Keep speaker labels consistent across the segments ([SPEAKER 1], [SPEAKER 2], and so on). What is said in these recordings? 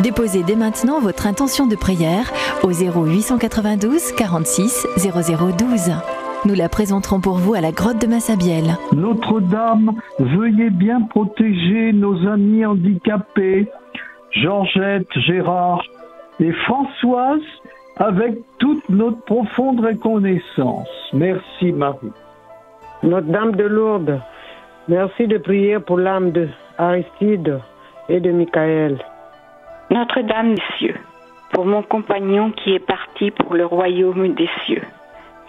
[SPEAKER 1] Déposez dès maintenant votre intention de prière au 0892 46 0012. Nous la présenterons pour vous à la grotte de Massabielle.
[SPEAKER 2] Notre-Dame, veuillez bien protéger nos amis handicapés, Georgette, Gérard et Françoise, avec toute notre profonde reconnaissance. Merci Marie.
[SPEAKER 3] Notre-Dame de Lourdes, merci de prier pour l'âme de Aristide et de Michael.
[SPEAKER 4] Notre-Dame des cieux, pour mon compagnon qui est parti pour le royaume des cieux.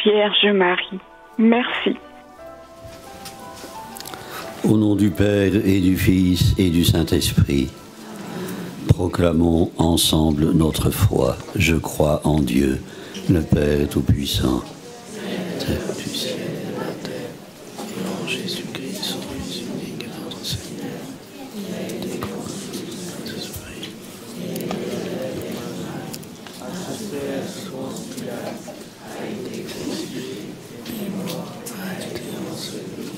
[SPEAKER 4] Vierge Marie, merci.
[SPEAKER 5] Au nom du Père et du Fils et du Saint-Esprit, proclamons ensemble notre foi. Je crois en Dieu, le Père Tout-Puissant, Créateur du ciel et de la terre, et en Jésus-Christ, son Fils unique, notre Seigneur, des croix, Saint-Esprit, a été crucifié, et mort, a été enseveli,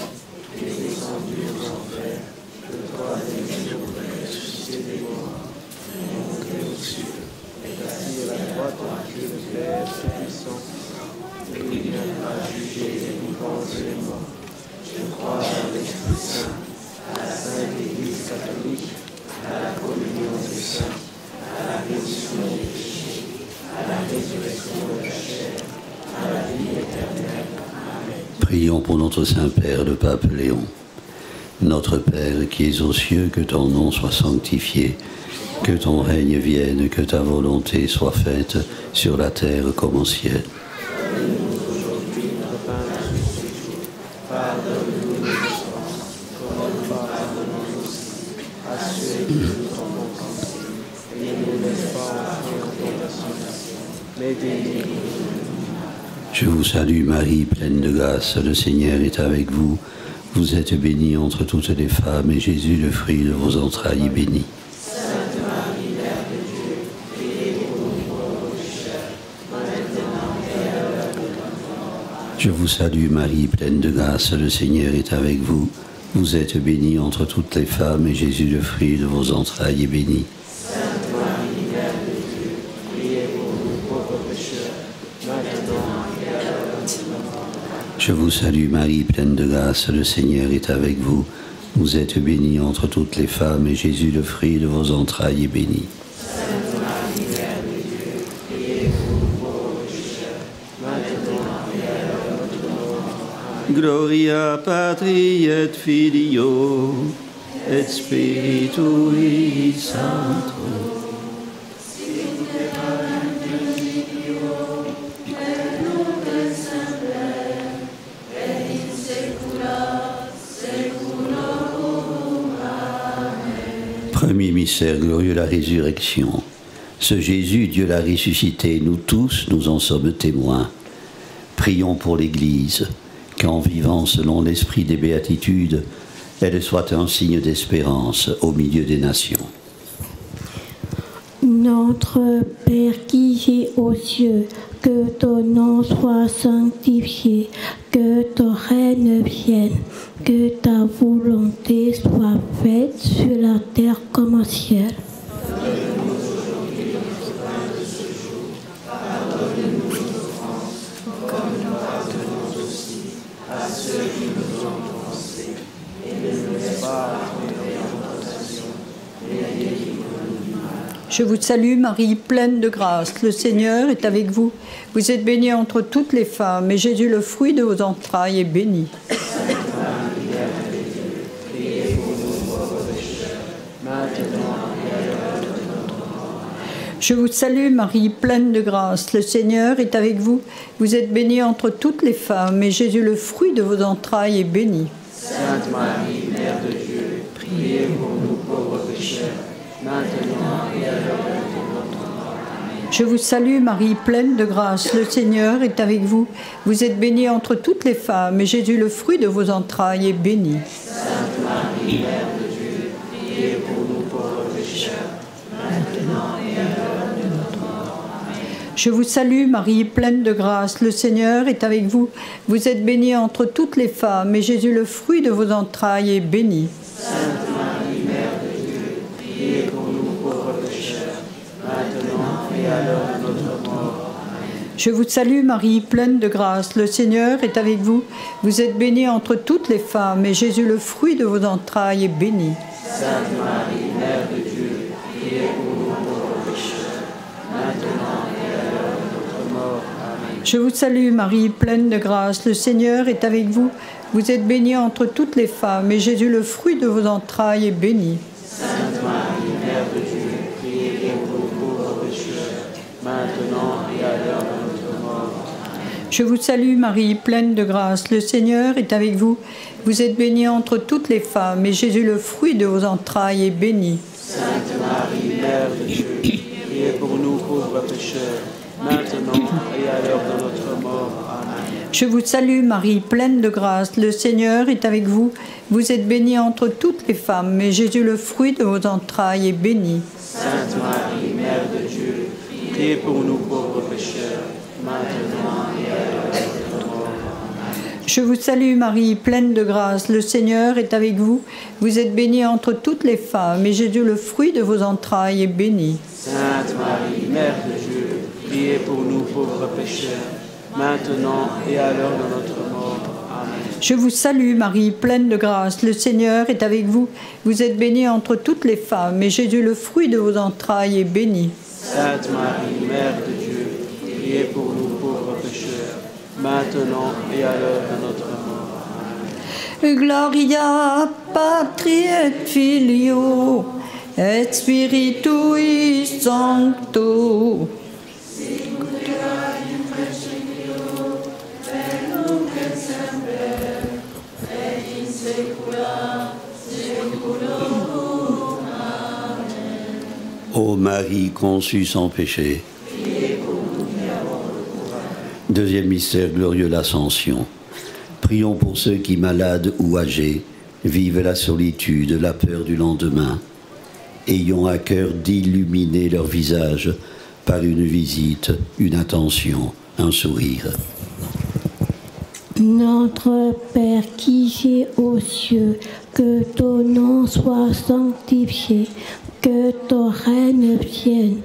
[SPEAKER 5] et descendu aux enfers, le troisième jour ressuscité des morts, et monté aux cieux, et assis à la droite du Père Tout-Puissant, et il viendra juger les vivants et les morts. Je crois à l'Esprit Saint, à la Sainte Église catholique, à la communion des saints, à la rémission des péchés, à la résurrection de la chair, à la vie éternelle. Amen. Prions pour notre Saint-Père, le Pape Léon. Notre Père qui es aux cieux, que ton nom soit sanctifié, que ton règne vienne, que ta volonté soit faite sur la terre comme au ciel. Donne-nous aujourd'hui notre pain de tous les jours. Pardonne-nous nos offenses, comme nous pardonnons aussi à ceux qui nous ont offensés. Et ne nous laisse pas entrer en tentation, mais délivre-nous. Je vous salue Marie, pleine de grâce, le Seigneur est avec vous. Vous êtes bénie entre toutes les femmes, et Jésus, le fruit de vos entrailles, est béni. Sainte Marie, Mère de Dieu, priez pour nous pauvres pécheurs, maintenant et à l'heure de notre mort. Je vous salue Marie, pleine de grâce, le Seigneur est avec vous. Vous êtes bénie entre toutes les femmes, et Jésus, le fruit de vos entrailles, est béni. Sainte Marie, Mère de Dieu, priez pour nous pauvres pécheurs, maintenant et à l'heure de notre mort. Je vous salue Marie, pleine de grâce, le Seigneur est avec vous. Vous êtes bénie entre toutes les femmes, et Jésus, le fruit de vos entrailles, est béni. Sainte Marie, Mère de Dieu, priez pour nous pauvres pécheurs, maintenant et à l'heure de notre mort. Amen. Gloria Patri et Filio et Spiritui Sancto. Premier mystère glorieux, la résurrection. Ce Jésus, Dieu l'a ressuscité, nous tous, nous en sommes témoins. Prions pour l'Église, qu'en vivant selon l'esprit des béatitudes, elle soit un signe d'espérance au milieu des nations.
[SPEAKER 6] Notre Père qui es aux cieux, que ton nom soit sanctifié, que ton règne vienne, que ta volonté soit faite sur la terre comme au ciel.
[SPEAKER 5] Donne-nous aujourd'hui notre pain de ce jour. Pardonne-nous nos offenses, comme nous pardonnons aussi à ceux qui nous ont offensés. Et ne nous laisse pas entrer en tentation, mais délivre-nous du mal.
[SPEAKER 7] Je vous salue Marie, pleine de grâce, le Seigneur est avec vous. Vous êtes bénie entre toutes les femmes, et Jésus, le fruit de vos entrailles, est béni.
[SPEAKER 5] Sainte Marie, Mère de Dieu, priez pour nous pauvres pécheurs, maintenant et à l'heure de notre mort.
[SPEAKER 7] Je vous salue Marie, pleine de grâce, le Seigneur est avec vous. Vous êtes bénie entre toutes les femmes, et Jésus, le fruit de vos entrailles, est béni.
[SPEAKER 5] Sainte Marie, Mère de Dieu, priez pour nous pauvres pécheurs, maintenant et à l'heure de notre mort. Amen.
[SPEAKER 7] Je vous salue Marie, pleine de grâce, le Seigneur est avec vous. Vous êtes bénie entre toutes les femmes, et Jésus, le fruit de vos entrailles, est béni.
[SPEAKER 5] Sainte Marie, Mère de Dieu, priez pour nous pauvres pécheurs, maintenant et à l'heure de notre mort. Amen.
[SPEAKER 7] Je vous salue Marie, pleine de grâce, le Seigneur est avec vous. Vous êtes bénie entre toutes les femmes, et Jésus, le fruit de vos entrailles, est béni.
[SPEAKER 5] Sainte Marie, Mère de Dieu, priez pour nous pauvres pécheurs, à l'heure de notre mort.
[SPEAKER 7] Je vous salue Marie, pleine de grâce, le Seigneur est avec vous. Vous êtes bénie entre toutes les femmes, et Jésus, le fruit de vos entrailles, est béni.
[SPEAKER 5] Sainte Marie, Mère de Dieu, priez pour nous pauvres pécheurs, maintenant et à l'heure de notre mort. Amen.
[SPEAKER 7] Je vous salue Marie, pleine de grâce, le Seigneur est avec vous. Vous êtes bénie entre toutes les femmes, et Jésus, le fruit de vos entrailles, est béni.
[SPEAKER 5] Sainte Marie, Mère de Dieu, priez pour nous pauvres pécheurs, maintenant et à l'heure de notre mort.
[SPEAKER 7] Je vous salue Marie, pleine de grâce, le Seigneur est avec vous. Vous êtes bénie entre toutes les femmes, et Jésus, le fruit de vos entrailles, est béni.
[SPEAKER 5] Sainte Marie, Mère de Dieu, priez pour nous pauvres pécheurs, maintenant et à l'heure de notre mort. Amen.
[SPEAKER 7] Je vous salue Marie, pleine de grâce, le Seigneur est avec vous. Vous êtes bénie entre toutes les femmes, et Jésus, le fruit de vos entrailles, est béni.
[SPEAKER 5] Sainte Marie, Mère de Dieu, priez pour nous pauvres pécheurs, maintenant et à l'heure de notre mort.
[SPEAKER 7] Je vous salue Marie, pleine de grâce, le Seigneur est avec vous. Vous êtes bénie entre toutes les femmes, et Jésus, le fruit de vos entrailles, est béni.
[SPEAKER 5] Sainte Marie, Mère de Dieu, priez pour nous pauvres pécheurs, maintenant et à l'heure de notre mort. Amen.
[SPEAKER 7] Je vous salue Marie, pleine de grâce, le Seigneur est avec vous. Vous êtes bénie entre toutes les femmes, et Jésus, le fruit de vos entrailles, est béni.
[SPEAKER 5] Sainte Marie, Mère de Dieu, priez pour nous pauvres pécheurs, maintenant et à l'heure de notre mort. Amen.
[SPEAKER 7] Gloria Patri et Filio et Spiritui Sancto.
[SPEAKER 8] Ô Marie conçue sans péché. Deuxième mystère glorieux, l'Ascension. Prions pour ceux qui, malades ou âgés, vivent la solitude, la peur du lendemain. Ayons à cœur d'illuminer leur visage par une visite, une attention, un sourire.
[SPEAKER 6] Notre Père qui es aux cieux, que ton nom soit sanctifié, que ton règne vienne,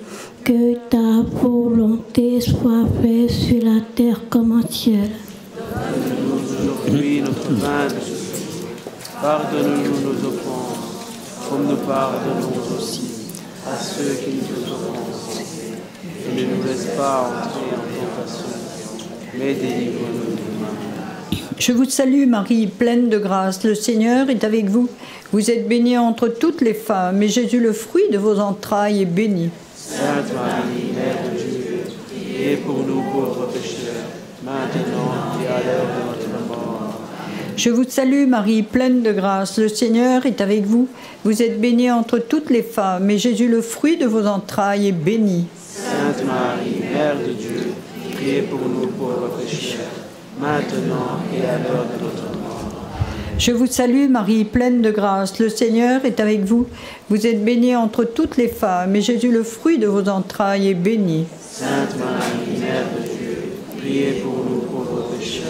[SPEAKER 6] que ta volonté soit faite sur la terre comme au ciel.
[SPEAKER 5] Donne-nous aujourd'hui notre pain de ce jour. Pardonne-nous nos offenses, comme nous pardonnons aussi à ceux qui nous offensent. Et ne nous laisse pas entrer en tentation, mais délivre-nous du mal.
[SPEAKER 7] Je vous salue Marie, pleine de grâce, le Seigneur est avec vous. Vous êtes bénie entre toutes les femmes, et Jésus, le fruit de vos entrailles, est béni.
[SPEAKER 5] Sainte Marie, Mère de Dieu, priez pour nous pauvres pécheurs, maintenant et à l'heure de notre mort.
[SPEAKER 7] Je vous salue Marie, pleine de grâce, le Seigneur est avec vous. Vous êtes bénie entre toutes les femmes, et Jésus, le fruit de vos entrailles, est béni.
[SPEAKER 5] Sainte Marie, Mère de Dieu, priez pour nous pauvres pécheurs, maintenant et à l'heure de notre mort.
[SPEAKER 7] Je vous salue Marie, pleine de grâce, le Seigneur est avec vous. Vous êtes bénie entre toutes les femmes, et Jésus, le fruit de vos entrailles, est béni.
[SPEAKER 5] Sainte Marie, Mère de Dieu, priez pour nous pauvres pécheurs,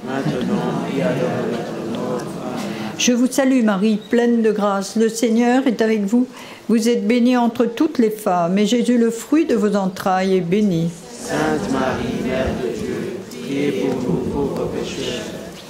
[SPEAKER 5] maintenant et à l'heure de notre mort. Amen.
[SPEAKER 7] Je vous salue Marie, pleine de grâce, le Seigneur est avec vous. Vous êtes bénie entre toutes les femmes, et Jésus, le fruit de vos entrailles, est béni.
[SPEAKER 5] Sainte Marie, Mère de Dieu, priez pour nous pauvres pécheurs,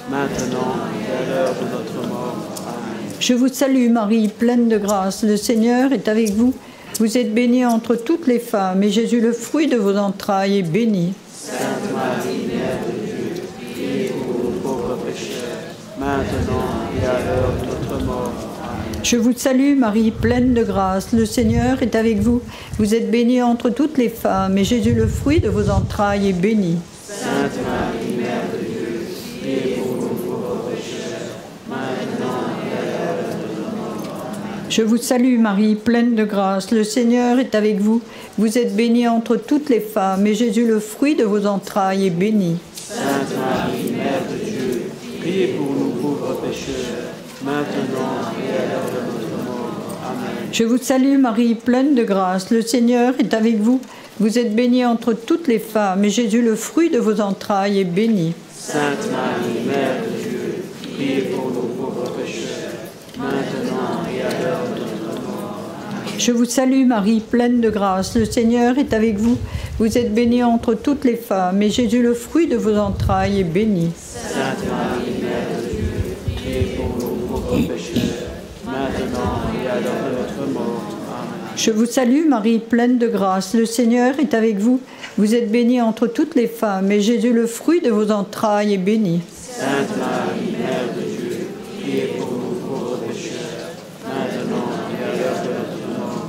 [SPEAKER 5] maintenant et à l'heure de notre mort. Amen.
[SPEAKER 7] Je vous salue Marie, pleine de grâce, le Seigneur est avec vous. Vous êtes bénie entre toutes les femmes, et Jésus, le fruit de vos entrailles, est béni.
[SPEAKER 5] Sainte Marie, Mère de Dieu, priez pour nous pauvres pécheurs, maintenant et à l'heure de notre mort. Amen.
[SPEAKER 7] Je vous salue Marie, pleine de grâce, le Seigneur est avec vous. Vous êtes bénie entre toutes les femmes, et Jésus, le fruit de vos entrailles, est béni.
[SPEAKER 5] Sainte Marie, Mère de Dieu, priez pour nous pauvres pécheurs, maintenant et à l'heure de notre mort. Amen.
[SPEAKER 7] Je vous salue Marie, pleine de grâce, le Seigneur est avec vous. Vous êtes bénie entre toutes les femmes, et Jésus, le fruit de vos entrailles, est béni.
[SPEAKER 5] Sainte Marie, Mère de Dieu, priez pour nous pauvres pécheurs, maintenant et à l'heure de notre mort. Amen.
[SPEAKER 7] Je vous salue Marie, pleine de grâce, le Seigneur est avec vous. Vous êtes bénie entre toutes les femmes, et Jésus, le fruit de vos entrailles, est béni.
[SPEAKER 5] Sainte Marie, Mère de Dieu, priez pour nous pauvres pécheurs, maintenant et à l'heure de notre mort. Amen.
[SPEAKER 7] Je vous salue Marie, pleine de grâce, le Seigneur est avec vous. Vous êtes bénie entre toutes les femmes, et Jésus, le fruit de vos entrailles, est béni.
[SPEAKER 5] Sainte Marie, Mère de Dieu, priez pour nous pauvres pécheurs, maintenant et à l'heure de notre mort. Amen.
[SPEAKER 7] Je vous salue Marie, pleine de grâce, le Seigneur est avec vous. Vous êtes bénie entre toutes les femmes, et Jésus, le fruit de vos entrailles, est béni.
[SPEAKER 5] Sainte Marie, Mère de Dieu, priez pour nous pauvres pécheurs, maintenant et à l'heure de notre mort.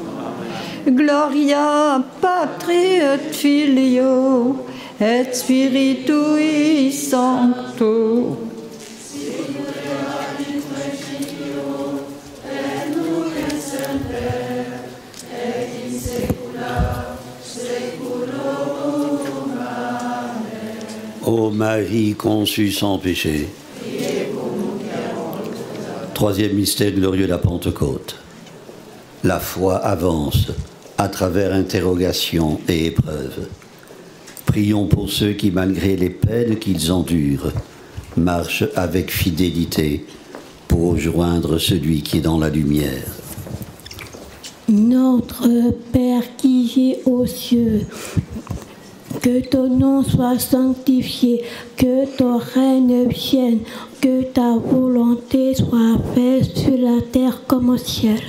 [SPEAKER 5] Amen.
[SPEAKER 7] Gloria Patri et Filio et Spiritui Sancto.
[SPEAKER 8] Ô Marie conçue sans péché. Troisième mystère glorieux, la Pentecôte. La foi avance à travers interrogations et épreuves. Prions pour ceux qui, malgré les peines qu'ils endurent, marchent avec fidélité pour rejoindre celui qui est dans la lumière.
[SPEAKER 6] Notre Père qui es aux cieux, que ton nom soit sanctifié, que ton règne vienne, que ta volonté soit faite sur la terre comme au ciel.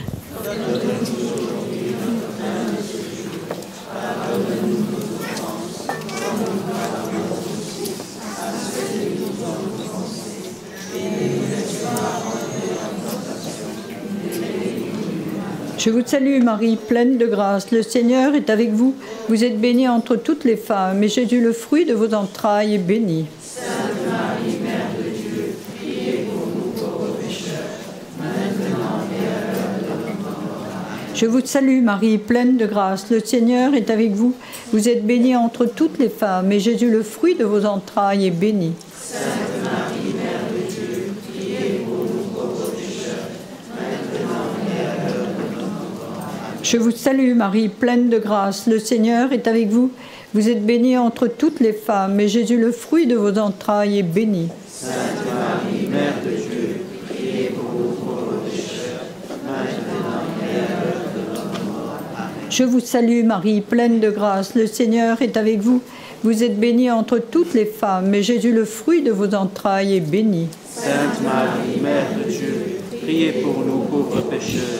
[SPEAKER 7] Je vous salue Marie, pleine de grâce, le Seigneur est avec vous. Vous êtes bénie entre toutes les femmes, et Jésus, le fruit de vos entrailles, est béni.
[SPEAKER 5] Sainte Marie, Mère de Dieu, priez pour nous pauvres pécheurs, maintenant et à l'heure de notre mort.
[SPEAKER 7] Je vous salue Marie, pleine de grâce, le Seigneur est avec vous. Vous êtes bénie entre toutes les femmes, et Jésus, le fruit de vos entrailles, est béni.
[SPEAKER 5] Sainte Marie, Mère de Dieu, priez pour nous pauvres pécheurs, maintenant et à l'heure de notre mort.
[SPEAKER 7] Je vous salue Marie, pleine de grâce, le Seigneur est avec vous. Vous êtes bénie entre toutes les femmes, et Jésus, le fruit de vos entrailles, est béni.
[SPEAKER 5] Sainte Marie, Mère de Dieu, priez pour nous pauvres pécheurs, maintenant et à l'heure de notre mort. Amen.
[SPEAKER 7] Je vous salue Marie, pleine de grâce, le Seigneur est avec vous. Vous êtes bénie entre toutes les femmes, et Jésus, le fruit de vos entrailles, est béni.
[SPEAKER 5] Sainte Marie, Mère de Dieu, priez pour nous pauvres pécheurs,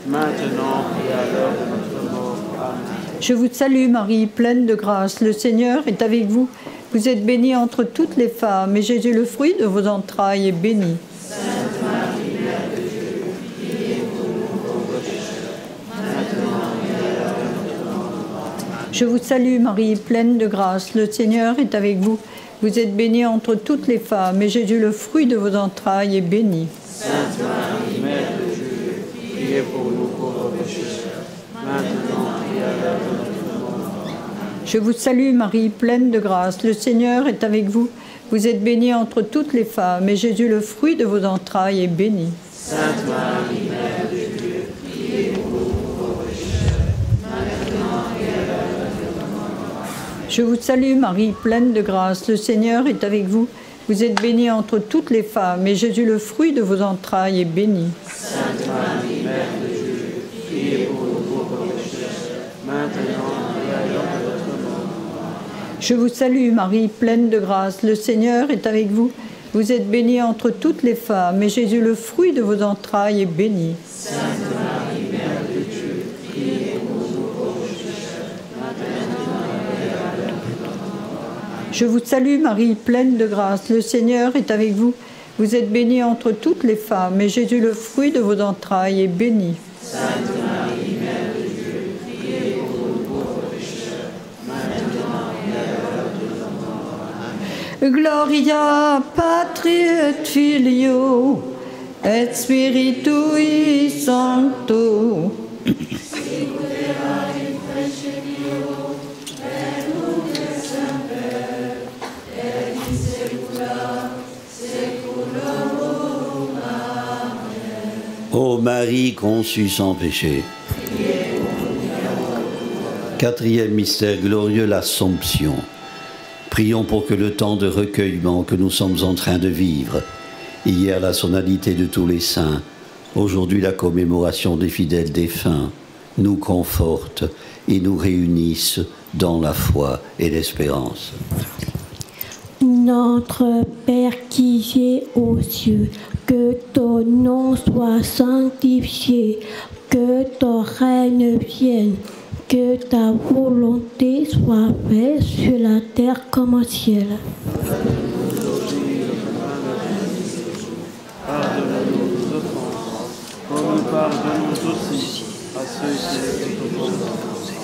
[SPEAKER 5] maintenant et à l'heure de notre mort. Amen.
[SPEAKER 7] Je vous salue Marie, pleine de grâce, le Seigneur est avec vous. Vous êtes bénie entre toutes les femmes, et Jésus, le fruit de vos entrailles, est béni.
[SPEAKER 5] Sainte Marie, Mère de Dieu, priez pour nous pauvres pécheurs, maintenant et à l'heure de notre mort. Amen.
[SPEAKER 7] Je vous salue Marie, pleine de grâce, le Seigneur est avec vous. Vous êtes bénie entre toutes les femmes, et Jésus, le fruit de vos entrailles, est béni.
[SPEAKER 5] Sainte Marie, Mère de Dieu, priez pour nous pauvres pécheurs, maintenant et à l'heure de notre mort. Amen.
[SPEAKER 7] Je vous salue Marie, pleine de grâce, le Seigneur est avec vous. Vous êtes bénie entre toutes les femmes, et Jésus, le fruit de vos entrailles, est béni.
[SPEAKER 5] Sainte Marie, Mère de Dieu, priez pour nous pauvres pécheurs, maintenant et à l'heure de notre mort. Amen.
[SPEAKER 7] Je vous salue Marie, pleine de grâce, le Seigneur est avec vous. Vous êtes bénie entre toutes les femmes, et Jésus, le fruit de vos entrailles, est béni.
[SPEAKER 5] Sainte Marie, Mère de Dieu, priez pour nous pauvres pécheurs, maintenant et à l'heure de notre mort.
[SPEAKER 7] Je vous salue Marie, pleine de grâce, le Seigneur est avec vous. Vous êtes bénie entre toutes les femmes, et Jésus, le fruit de vos entrailles, est béni.
[SPEAKER 5] Sainte Marie, Mère de Dieu, priez pour nous pauvres pécheurs, maintenant et à l'heure de notre mort.
[SPEAKER 7] Je vous salue Marie, pleine de grâce, le Seigneur est avec vous. Vous êtes bénie entre toutes les femmes, et Jésus, le fruit de vos entrailles, est béni.
[SPEAKER 5] Sainte Marie, Mère de Dieu, priez pour nous pauvres pécheurs, maintenant et à l'heure de notre mort. Amen.
[SPEAKER 7] Gloria Patri et Filio et Spiritui Sancto.
[SPEAKER 8] Ô Marie conçue sans péché. Quatrième mystère glorieux, l'Assomption. Prions pour que le temps de recueillement que nous sommes en train de vivre, hier la solennité de tous les saints, aujourd'hui la commémoration des fidèles défunts, nous conforte et nous réunisse dans la foi et l'espérance.
[SPEAKER 6] Notre Père qui es aux cieux, que ton nom soit sanctifié, que ton règne vienne, que ta volonté soit faite sur la terre comme au ciel.
[SPEAKER 5] Pardonne-nous nos offenses, comme nous pardonnons aussi à ceux qui nous ont offensés.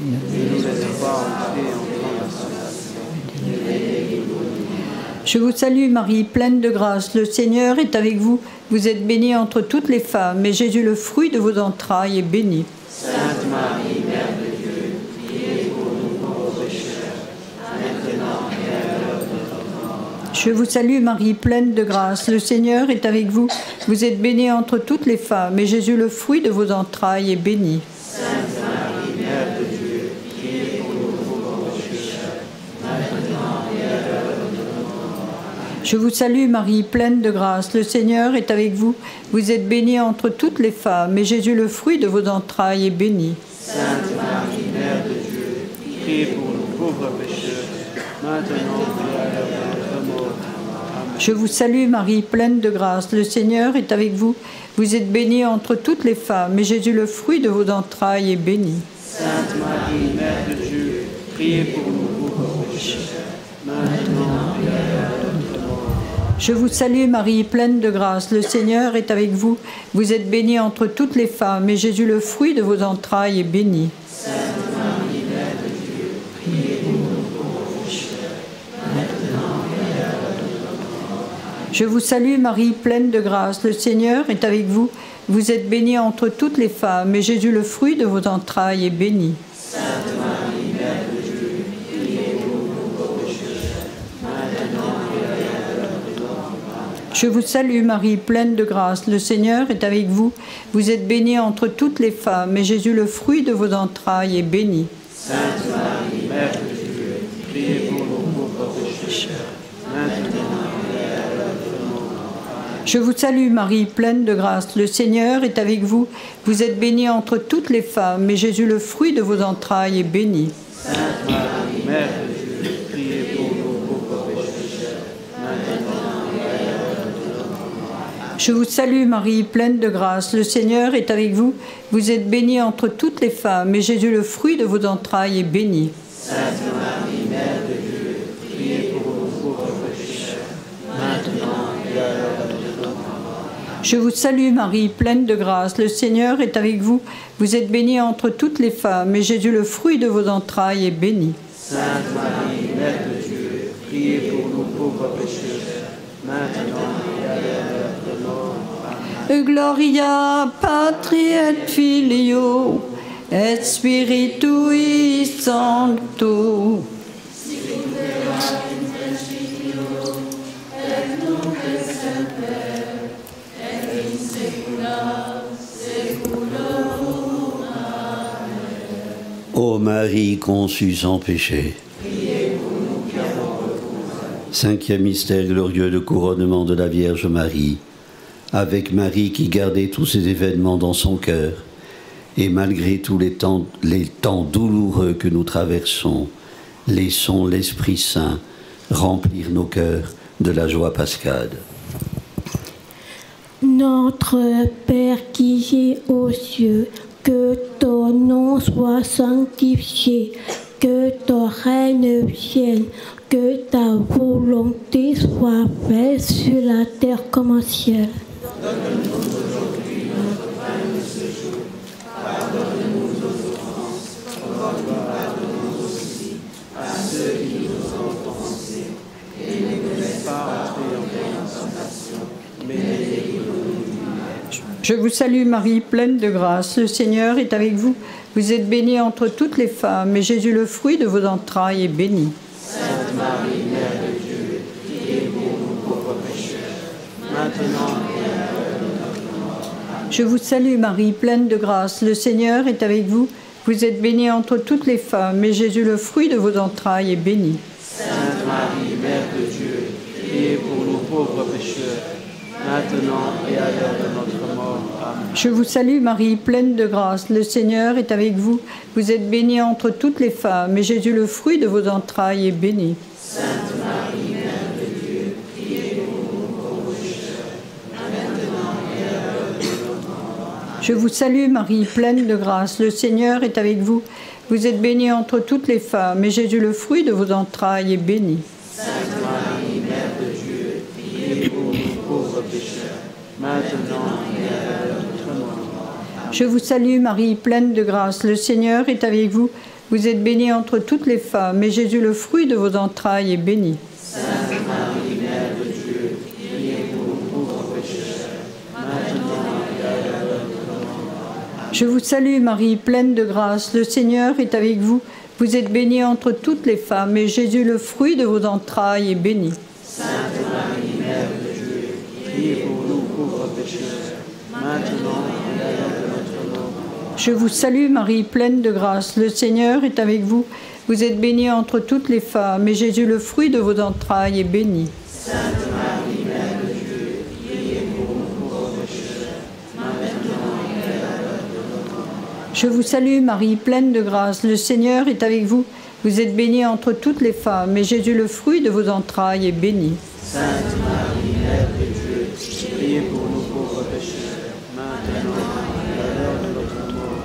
[SPEAKER 5] Ne nous laisse pas entrer en tentation.
[SPEAKER 7] Je vous salue Marie, pleine de grâce, le Seigneur est avec vous. Vous êtes bénie entre toutes les femmes, et Jésus, le fruit de vos entrailles, est béni.
[SPEAKER 5] Sainte Marie, Mère de Dieu, priez pour nous pauvres pécheurs, maintenant et à l'heure de notre mort.
[SPEAKER 7] Je vous salue Marie, pleine de grâce, le Seigneur est avec vous. Vous êtes bénie entre toutes les femmes, et Jésus, le fruit de vos entrailles, est béni.
[SPEAKER 5] Sainte Marie, Mère de Dieu, priez pour nous pauvres pécheurs, maintenant et à l'heure de notre mort.
[SPEAKER 7] Je vous salue Marie, pleine de grâce, le Seigneur est avec vous. Vous êtes bénie entre toutes les femmes, et Jésus, le fruit de vos entrailles, est béni.
[SPEAKER 5] Sainte Marie, Mère de Dieu, priez pour nous pauvres pécheurs, maintenant et à l'heure de notre mort. Amen.
[SPEAKER 7] Je vous salue Marie, pleine de grâce, le Seigneur est avec vous. Vous êtes bénie entre toutes les femmes, et Jésus, le fruit de vos entrailles, est béni.
[SPEAKER 5] Sainte Marie, Mère de Dieu, priez pour nous pauvres pécheurs, maintenant et à l'heure de notre mort.
[SPEAKER 7] Je vous salue Marie, pleine de grâce, le Seigneur est avec vous. Vous êtes bénie entre toutes les femmes, et Jésus, le fruit de vos entrailles, est béni.
[SPEAKER 5] Sainte Marie, Mère de Dieu, priez pour nous pauvres pécheurs, maintenant et à l'heure de notre mort.
[SPEAKER 7] Je vous salue Marie, pleine de grâce, le Seigneur est avec vous. Vous êtes bénie entre toutes les femmes, et Jésus, le fruit de vos entrailles, est béni.
[SPEAKER 5] Sainte Marie, Mère de Dieu, priez pour nous pauvres pécheurs, maintenant et à l'heure de notre mort.
[SPEAKER 7] Je vous salue Marie, pleine de grâce, le Seigneur est avec vous. Vous êtes bénie entre toutes les femmes, et Jésus, le fruit de vos entrailles, est béni.
[SPEAKER 5] Sainte Marie, Mère de Dieu, priez pour nous pauvres pécheurs, maintenant et à l'heure de notre mort.
[SPEAKER 7] Je vous salue Marie, pleine de grâce, le Seigneur est avec vous. Vous êtes bénie entre toutes les femmes, et Jésus, le fruit de vos entrailles, est béni.
[SPEAKER 5] Sainte Marie, Mère de Dieu, priez pour nous pauvres pécheurs, maintenant et à l'heure de notre mort.
[SPEAKER 7] Je vous salue Marie, pleine de grâce, le Seigneur est avec vous. Vous êtes bénie entre toutes les femmes, et Jésus, le fruit de vos entrailles, est béni.
[SPEAKER 5] Sainte Marie, Mère de Dieu, priez pour nous pauvres pécheurs, maintenant et à l'heure de notre mort.
[SPEAKER 7] Je vous salue Marie, pleine de grâce, le Seigneur est avec vous. Vous êtes bénie entre toutes les femmes, et Jésus, le fruit de vos entrailles, est béni.
[SPEAKER 5] Sainte Marie, Mère de Dieu, priez pour nous pauvres pécheurs, maintenant et à l'heure de notre mort. Amen.
[SPEAKER 7] Gloria Patri et Filio et Spiritui Sancto.
[SPEAKER 8] Ô Marie conçue sans péché. Cinquième mystère glorieux, le couronnement de la Vierge Marie. Avec Marie qui gardait tous ces événements dans son cœur, et malgré tous les temps douloureux que nous traversons, laissons l'Esprit Saint remplir nos cœurs de la joie pascale.
[SPEAKER 6] Notre Père qui es aux cieux, que ton nom soit sanctifié, que ton règne vienne, que ta volonté soit faite sur la terre comme au ciel.
[SPEAKER 5] Donne-nous aujourd'hui notre pain de ce jour. Pardonne-nous nos offenses, comme nous pardonnons aussi à ceux qui nous ont offensés. Et ne nous laisse pas entrer en tentation, mais délivre-nous du mal.
[SPEAKER 7] Je vous salue Marie, pleine de grâce, le Seigneur est avec vous. Vous êtes bénie entre toutes les femmes, et Jésus, le fruit de vos entrailles, est béni.
[SPEAKER 5] Sainte Marie, Mère de Dieu, priez pour nous pauvres pécheurs, maintenant et à l'heure de notre mort. Amen.
[SPEAKER 7] Je vous salue Marie, pleine de grâce, le Seigneur est avec vous. Vous êtes bénie entre toutes les femmes, et Jésus, le fruit de vos entrailles, est béni.
[SPEAKER 5] Sainte Marie, Mère de Dieu, priez pour nous pauvres pécheurs, maintenant et à l'heure de notre mort. Amen.
[SPEAKER 7] Je vous salue Marie, pleine de grâce, le Seigneur est avec vous. Vous êtes bénie entre toutes les femmes, et Jésus, le fruit de vos entrailles, est béni.
[SPEAKER 5] Sainte Marie, Mère de Dieu, priez pour nous pauvres pécheurs, maintenant et à l'heure de notre mort. Amen.
[SPEAKER 7] Je vous salue Marie, pleine de grâce, le Seigneur est avec vous. Vous êtes bénie entre toutes les femmes, et Jésus, le fruit de vos entrailles, est béni.
[SPEAKER 5] Sainte Marie, Mère de Dieu, priez pour nous pauvres pécheurs, maintenant et à l'heure de notre mort. Amen.
[SPEAKER 7] Je vous salue Marie, pleine de grâce, le Seigneur est avec vous. Vous êtes bénie entre toutes les femmes, et Jésus, le fruit de vos entrailles, est béni.
[SPEAKER 5] Sainte Marie, Mère de Dieu, priez pour nous pauvres pécheurs, maintenant et à l'heure de notre mort. Amen.
[SPEAKER 7] Je vous salue Marie, pleine de grâce, le Seigneur est avec vous. Vous êtes bénie entre toutes les femmes, et Jésus, le fruit de vos entrailles, est béni.
[SPEAKER 5] Sainte Marie, Mère de Dieu, priez pour nous pauvres pécheurs, maintenant et à l'heure de notre mort.
[SPEAKER 7] Je vous salue Marie, pleine de grâce, le Seigneur est avec vous. Vous êtes bénie entre toutes les femmes, et Jésus, le fruit de vos entrailles, est béni.
[SPEAKER 5] Sainte Marie, Mère de Dieu, priez pour nous pauvres pécheurs, maintenant et à l'heure de notre mort.
[SPEAKER 7] Je vous salue Marie, pleine de grâce, le Seigneur est avec vous. Vous êtes bénie entre toutes les femmes, et Jésus, le fruit de vos entrailles, est béni.
[SPEAKER 5] Sainte Marie, Mère de Dieu, priez pour nous pauvres pécheurs, maintenant et à l'heure de notre mort.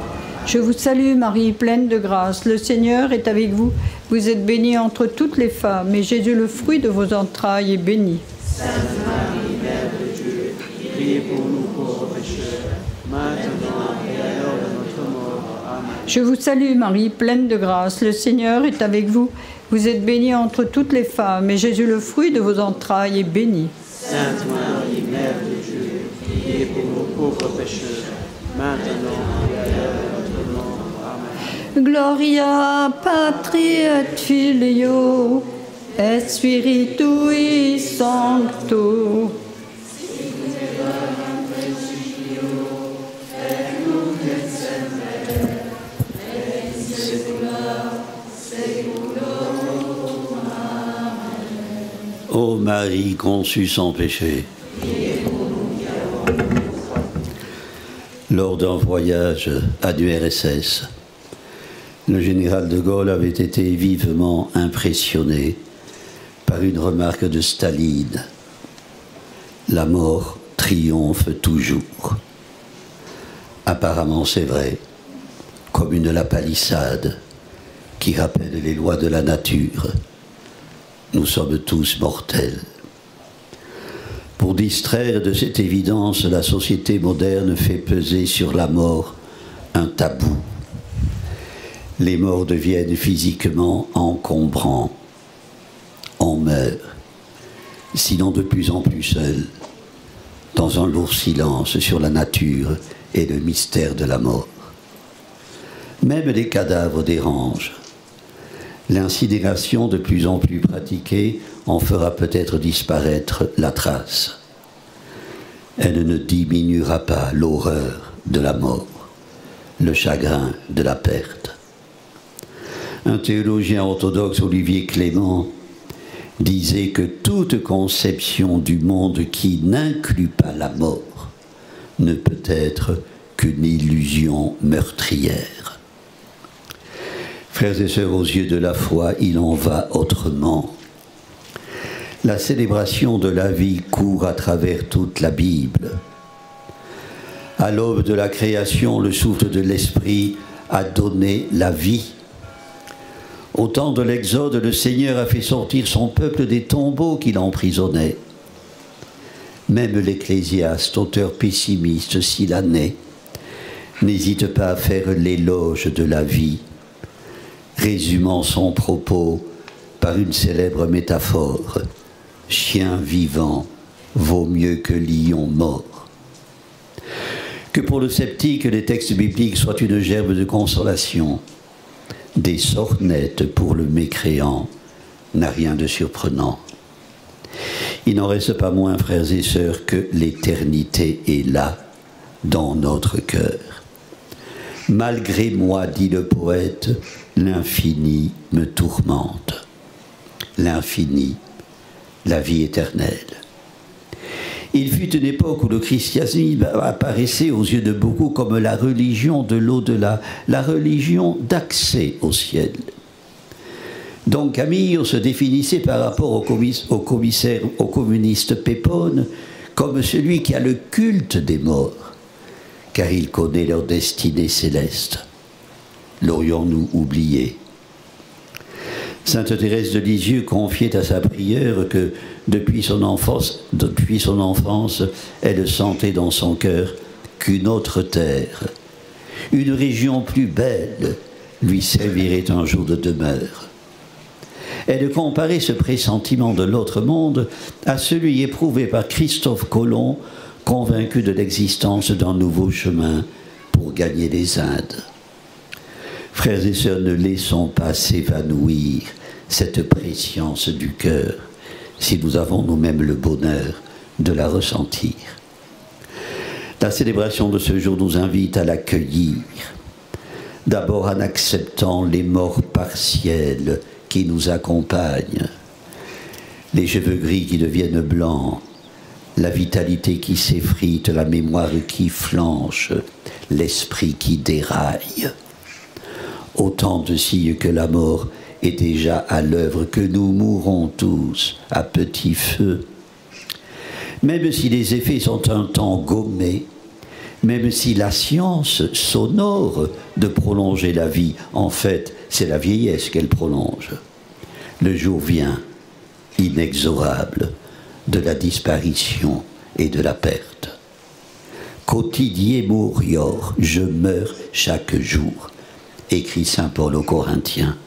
[SPEAKER 7] Je vous salue Marie, pleine de grâce, le Seigneur est avec vous. Vous êtes bénie entre toutes les femmes, et Jésus, le fruit de vos entrailles, est béni.
[SPEAKER 5] Sainte Marie, Mère de Dieu, priez pour nous pauvres pécheurs, maintenant et à l'heure de notre mort. Amen.
[SPEAKER 7] Je vous salue Marie, pleine de grâce, le Seigneur est avec vous. Vous êtes bénie entre toutes les femmes, et Jésus, le fruit de vos entrailles, est béni.
[SPEAKER 5] Sainte Marie, Mère de Dieu, priez pour nous pauvres pécheurs, maintenant et à l'heure de notre mort. Amen.
[SPEAKER 7] Gloria Patri et Filio et Spiritui Sancto.
[SPEAKER 8] Ô Marie conçue sans péché, lors d'un voyage à l'URSS, le général de Gaulle avait été vivement impressionné par une remarque de Staline. La mort triomphe toujours. Apparemment, c'est vrai, comme une lapalissade qui rappelle les lois de la nature. Nous sommes tous mortels. Pour distraire de cette évidence, la société moderne fait peser sur la mort un tabou. Les morts deviennent physiquement encombrants. On meurt, sinon de plus en plus seul, dans un lourd silence sur la nature et le mystère de la mort. Même les cadavres dérangent. L'incinération de plus en plus pratiquée en fera peut-être disparaître la trace. Elle ne diminuera pas l'horreur de la mort, le chagrin de la perte. Un théologien orthodoxe, Olivier Clément, disait que toute conception du monde qui n'inclut pas la mort ne peut être qu'une illusion meurtrière. Frères et sœurs, aux yeux de la foi, il en va autrement. La célébration de la vie court à travers toute la Bible. À l'aube de la création, le souffle de l'Esprit a donné la vie. Au temps de l'Exode, le Seigneur a fait sortir son peuple des tombeaux qu'il emprisonnait. Même l'Ecclésiaste, auteur pessimiste s'il en est, n'hésite pas à faire l'éloge de la vie, résumant son propos par une célèbre métaphore. Chien vivant vaut mieux que lion mort. Que pour le sceptique, les textes bibliques soient une gerbe de consolation. Des sornettes pour le mécréant n'a rien de surprenant. Il n'en reste pas moins, frères et sœurs, que l'éternité est là, dans notre cœur. Malgré moi, dit le poète, l'infini me tourmente. L'infini, la vie éternelle. Il fut une époque où le christianisme apparaissait aux yeux de beaucoup comme la religion de l'au-delà, la religion d'accès au ciel. Don Camillo se définissait par rapport au communiste Pépone comme celui qui a le culte des morts, car il connaît leur destinée céleste. L'aurions-nous oublié? Sainte Thérèse de Lisieux confiait à sa prière que depuis son enfance, elle sentait dans son cœur qu'une autre terre, une région plus belle, lui servirait un jour de demeure. Elle comparait ce pressentiment de l'autre monde à celui éprouvé par Christophe Colomb, convaincu de l'existence d'un nouveau chemin pour gagner les Indes. Frères et sœurs, ne laissons pas s'évanouir cette préscience du cœur, si nous avons nous-mêmes le bonheur de la ressentir. La célébration de ce jour nous invite à l'accueillir, d'abord en acceptant les morts partielles qui nous accompagnent, les cheveux gris qui deviennent blancs, la vitalité qui s'effrite, la mémoire qui flanche, l'esprit qui déraille. Autant de signes que la mort est déjà à l'œuvre, que nous mourrons tous à petit feu. Même si les effets sont un temps gommés, même si la science s'honore de prolonger la vie, en fait, c'est la vieillesse qu'elle prolonge. Le jour vient, inexorable, de la disparition et de la perte. Quotidie morior, je meurs chaque jour, écrit saint Paul aux Corinthiens.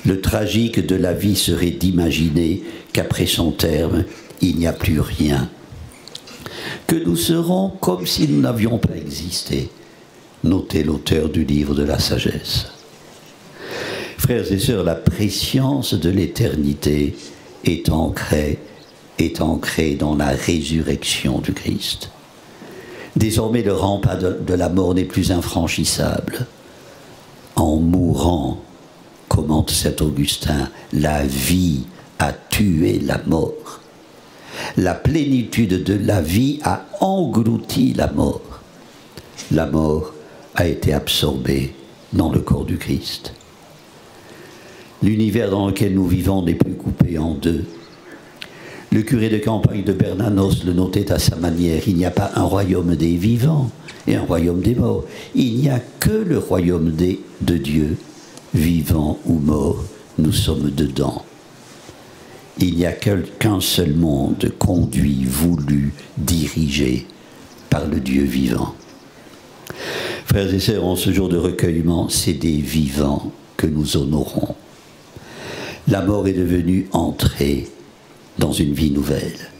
[SPEAKER 8] Le tragique de la vie serait d'imaginer qu'après son terme, il n'y a plus rien. Que nous serons comme si nous n'avions pas existé, notait l'auteur du livre de la sagesse. Frères et sœurs, la préscience de l'éternité est ancrée dans la résurrection du Christ. Désormais, le rempart de la mort n'est plus infranchissable. En mourant, commente saint Augustin, la vie a tué la mort. La plénitude de la vie a englouti la mort. La mort a été absorbée dans le corps du Christ. L'univers dans lequel nous vivons n'est plus coupé en deux. Le curé de campagne de Bernanos le notait à sa manière. Il n'y a pas un royaume des vivants et un royaume des morts. Il n'y a que le royaume de Dieu. Vivants ou morts, nous sommes dedans. Il n'y a qu'un seul monde conduit, voulu, dirigé par le Dieu vivant. Frères et sœurs, en ce jour de recueillement, c'est des vivants que nous honorons. La mort est devenue entrée dans une vie nouvelle.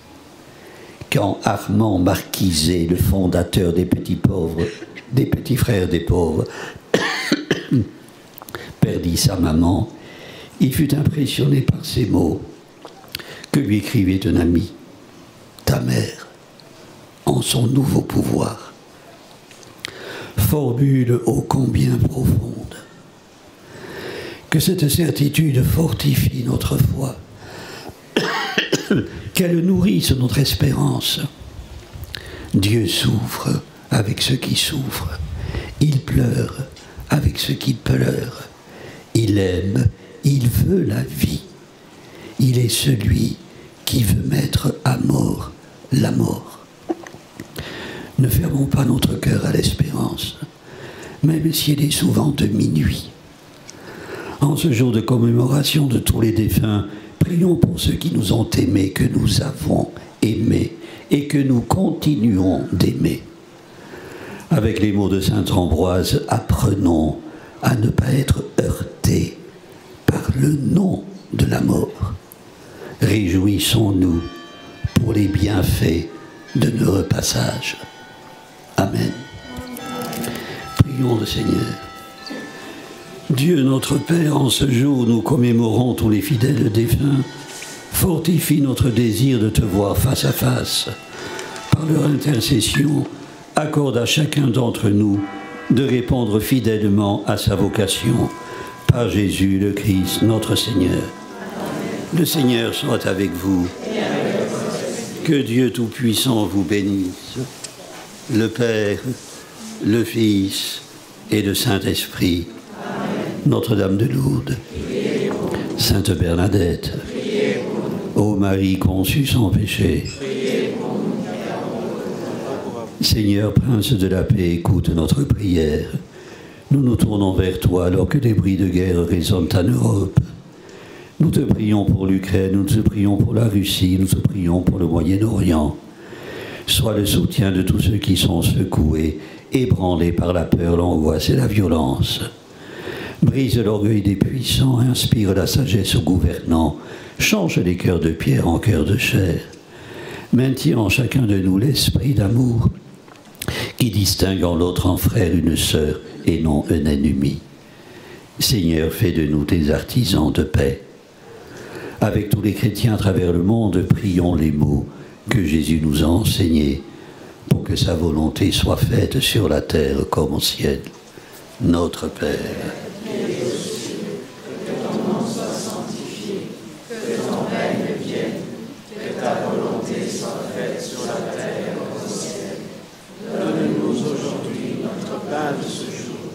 [SPEAKER 8] Quand Armand Marquiset, le fondateur des petits frères des pauvres, perdit sa maman, il fut impressionné par ces mots que lui écrivait un ami. Ta mère, en son nouveau pouvoir, formule ô combien profonde, que cette certitude fortifie notre foi, qu'elle nourrisse notre espérance. Dieu souffre avec ceux qui souffrent, il pleure avec ceux qui pleurent, il aime, il veut la vie, il est celui qui veut mettre à mort la mort. Ne fermons pas notre cœur à l'espérance, même si elle est souvent de minuit. En ce jour de commémoration de tous les défunts, prions pour ceux qui nous ont aimés, que nous avons aimés et que nous continuons d'aimer. Avec les mots de saint Ambroise, apprenons à ne pas être heurtés par le nom de la mort. Réjouissons-nous pour les bienfaits de nos repassages. Amen. Prions le Seigneur. Dieu notre Père, en ce jour où nous commémorons tous les fidèles défunts, fortifie notre désir de te voir face à face. Par leur intercession, accorde à chacun d'entre nous de répondre fidèlement à sa vocation. Par Jésus le Christ, notre Seigneur. Le Seigneur soit avec vous. Que Dieu Tout-Puissant vous bénisse, le Père, le Fils et le Saint-Esprit. Notre-Dame de Lourdes, Sainte Bernadette, ô Marie conçue sans péché, Seigneur, Prince de la paix, écoute notre prière. Nous nous tournons vers toi alors que des bruits de guerre résonnent en Europe. Nous te prions pour l'Ukraine, nous te prions pour la Russie, nous te prions pour le Moyen-Orient. Sois le soutien de tous ceux qui sont secoués, ébranlés par la peur, l'angoisse et la violence. Brise l'orgueil des puissants, inspire la sagesse aux gouvernants, change les cœurs de pierre en cœurs de chair. Maintiens en chacun de nous l'esprit d'amour qui distingue en l'autre en frère une sœur et non un ennemi. Seigneur, fais de nous tes artisans de paix. Avec tous les chrétiens à travers le monde, prions les mots que Jésus nous a enseignés pour que sa volonté soit faite sur la terre comme au ciel. Notre Père,
[SPEAKER 5] qui es aux cieux, que ton nom soit sanctifié, que ton règne vienne, que ta volonté soit faite sur la terre comme au ciel. Donne-nous aujourd'hui notre pain de ce jour.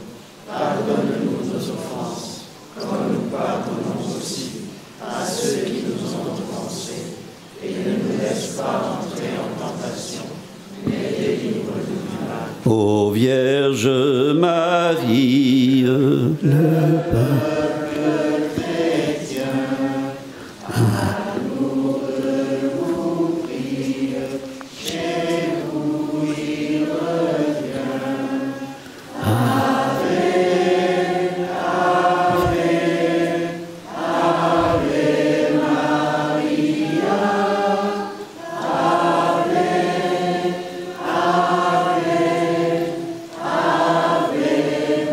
[SPEAKER 5] Pardonne-nous nos offenses, comme nous pardonnons aussi à ceux qui nous ont offensés. Et ne nous laisse pas entrer en tentation, mais délivre-nous du mal.
[SPEAKER 8] ô Vierge Marie, le
[SPEAKER 5] Peuple chrétien, à Lourdes vous prie, chez vous il revient. Ave, Ave, Ave Maria, Ave, Ave, Ave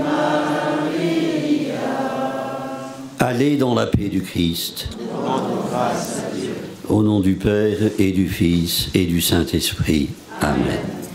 [SPEAKER 5] Maria.
[SPEAKER 8] Allez dans la paix du Christ.
[SPEAKER 5] Rendons grâce à Dieu.
[SPEAKER 8] Au nom du Père et du Fils et du Saint-Esprit. Amen.